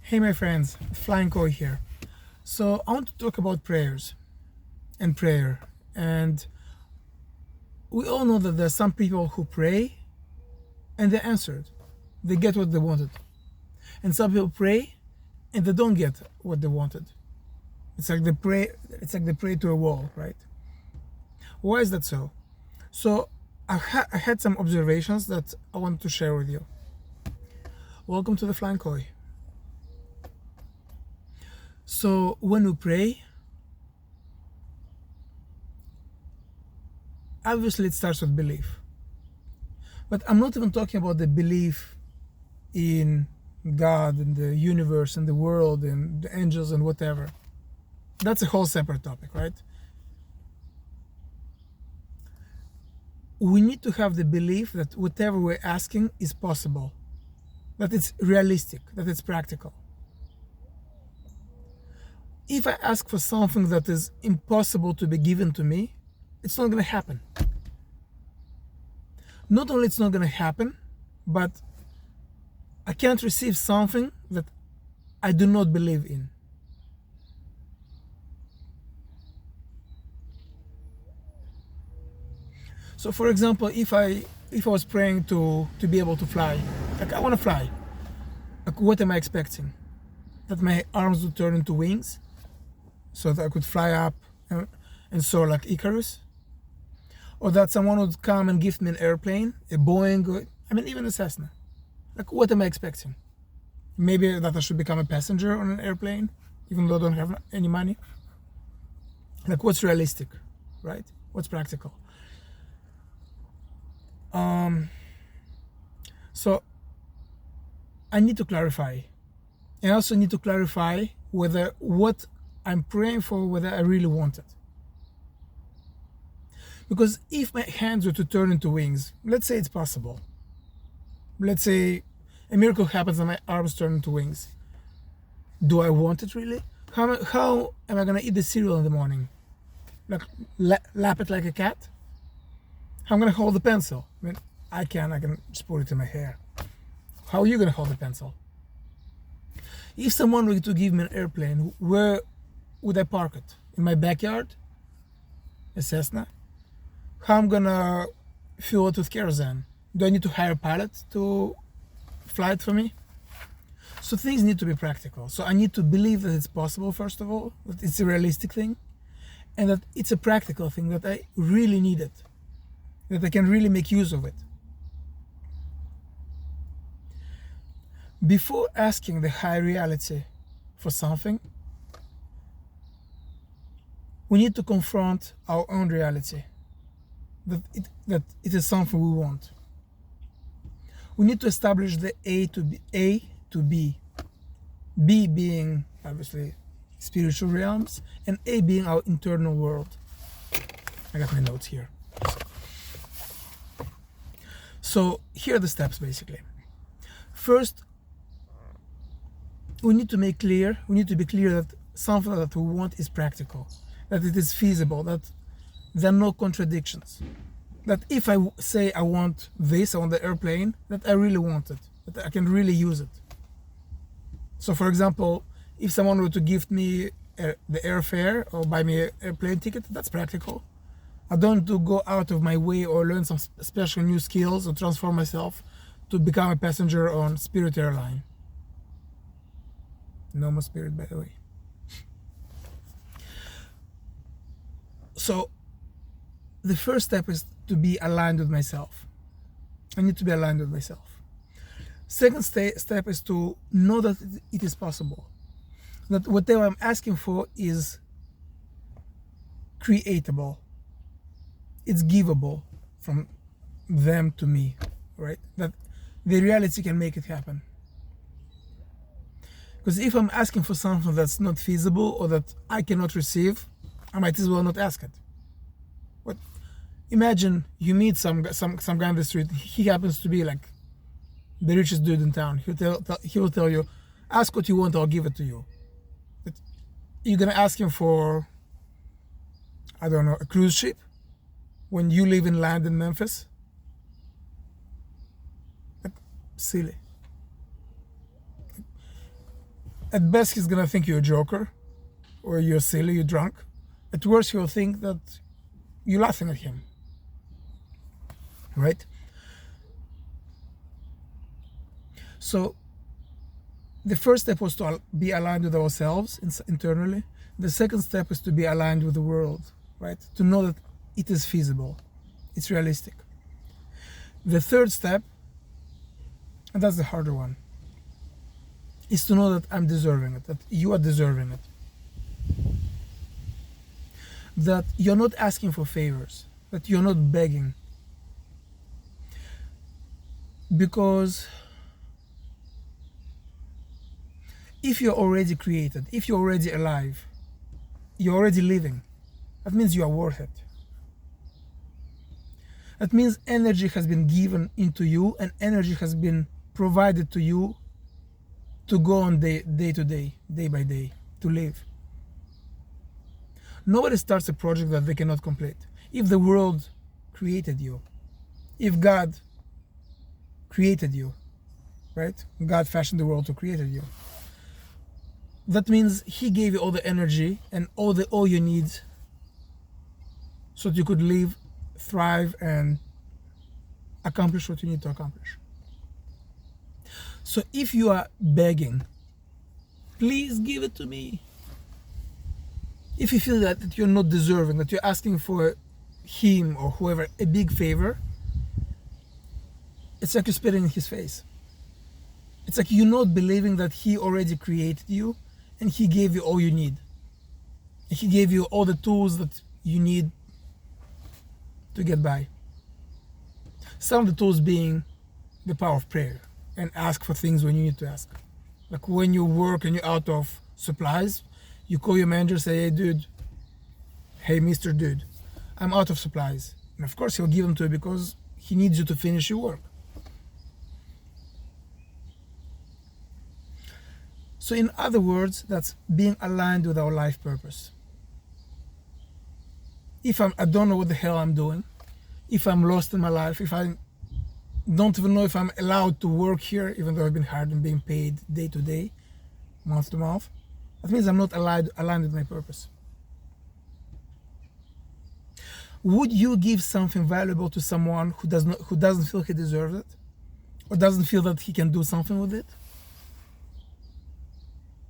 Hey my friends, Flying Koi here. So I want to talk about prayers and prayer. And we all know that there are some people who pray and they're answered. They get what they wanted. And some people pray and they don't get what they wanted. It's like they pray to a wall, right? Why is that so? So I had some observations that I wanted to share with you. Welcome to the Flying Koi. So when we pray, obviously it starts with belief. But I'm not even talking about the belief in God and the universe and the world and the angels and whatever. That's a whole separate topic, right? We need to have the belief that whatever we're asking is possible, that it's realistic, that it's practical. If I ask for something that is impossible to be given to me, it's not going to happen. Not only it's not going to happen, but I can't receive something that I do not believe in. So for example, if I was praying to be able to fly, like I want to fly, like what am I expecting? That my arms would turn into wings so that I could fly up and soar like Icarus? Or that someone would come and give me an airplane, a Boeing, or, even a Cessna? Like what am I expecting? Maybe that I should become a passenger on an airplane, even though I don't have any money? Like what's realistic, right? What's practical? So I need to clarify. I also need to clarify whether what I'm praying for, whether I really want it. Because if my hands were to turn into wings, let's say it's possible. Let's say a miracle happens and my arms turn into wings. Do I want it really? How am I going to eat the cereal in the morning? Like lap it like a cat? How am I going to hold the pencil? I can just put it in my hair. How are you going to hold the pencil? If someone were to give me an airplane, where would I park it? In my backyard? A Cessna? How am I going to fuel it with kerosene? Do I need to hire a pilot to fly it for me? So things need to be practical. So I need to believe that it's possible, first of all, that it's a realistic thing, and that it's a practical thing, that I really need it, that I can really make use of it. Before asking the high reality for something, we need to confront our own reality, that it is something we want. We need to establish the A to B. B being obviously spiritual realms, and A being our internal world. I got my notes here. So here are the steps basically. First, we need to be clear that something that we want is practical, that it is feasible, that there are no contradictions. That if I say I want this, I want the airplane, that I really want it, that I can really use it. So for example, if someone were to gift me the airfare or buy me an airplane ticket, that's practical. I don't need to go out of my way or learn some special new skills or transform myself to become a passenger on Spirit Airline. No more Spirit, by the way. So the first step is to be aligned with myself. I need to be aligned with myself. Second step is to know that it is possible. That whatever I'm asking for is creatable. It's givable from them to me, right? That the reality can make it happen. Because if I'm asking for something that's not feasible or that I cannot receive, I might as well not ask it. But imagine you meet some guy on the street. He happens to be like the richest dude in town. He will tell you, ask what you want, I'll give it to you. But you're gonna ask him for, I don't know, a cruise ship when you live in land in Memphis? Like, silly. At best, he's gonna think you're a joker, or you're silly, you're drunk. At worst, he'll think that you're laughing at him, right? So the first step was to be aligned with ourselves internally. The second step is to be aligned with the world, right? To know that it is feasible, it's realistic. The third step, and that's the harder one, is to know that I'm deserving it, that you are deserving it. That you're not asking for favors, that you're not begging. Because if you're already created, if you're already alive, you're already living, that means you are worth it. That means energy has been given into you and energy has been provided to you to go on day to day, day by day, to live. Nobody starts a project that they cannot complete. If the world created you, if God created you, right? God fashioned the world to create you. That means he gave you all the energy and all you need so that you could live, thrive, and accomplish what you need to accomplish. So if you are begging, please give it to me. If you feel that you're not deserving, that you're asking for him or whoever a big favor, it's like you're spitting in his face. It's like you're not believing that he already created you and he gave you all you need. He gave you all the tools that you need to get by. Some of the tools being the power of prayer and ask for things when you need to ask. Like when you work and you're out of supplies, you call your manager, say, hey dude, hey Mr. Dude, I'm out of supplies. And of course he'll give them to you because he needs you to finish your work. So in other words, that's being aligned with our life purpose. If I don't know what the hell I'm doing, if I'm lost in my life, if I don't even know if I'm allowed to work here, even though I've been hired and being paid day to day, month to month, that means I'm not aligned with my purpose. Would you give something valuable to someone who doesn't feel he deserves it, or doesn't feel that he can do something with it,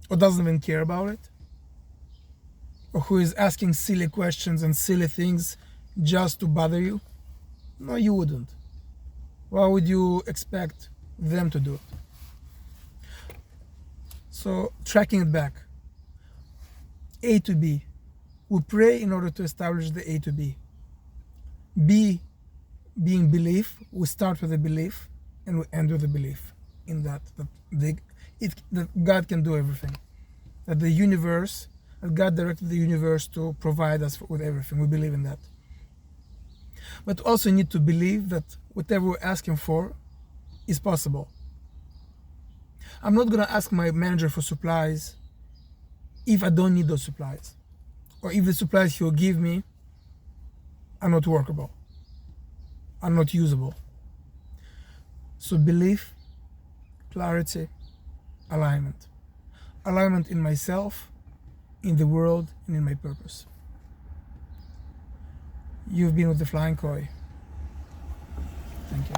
or doesn't even care about it, or who is asking silly questions and silly things just to bother you? No, you wouldn't. Why would you expect them to do it? So tracking it back, A to B. We pray in order to establish the A to B. B being belief, we start with a belief and we end with a belief in that God can do everything. That the universe, that God directed the universe to provide us with everything. We believe in that. But also need to believe that whatever we're asking for is possible. I'm not gonna ask my manager for supplies if I don't need those supplies, or if the supplies he'll give me are not workable, are not usable. So belief, clarity, alignment. Alignment in myself, in the world, and in my purpose. You've been with the Flying Koi. Thank you.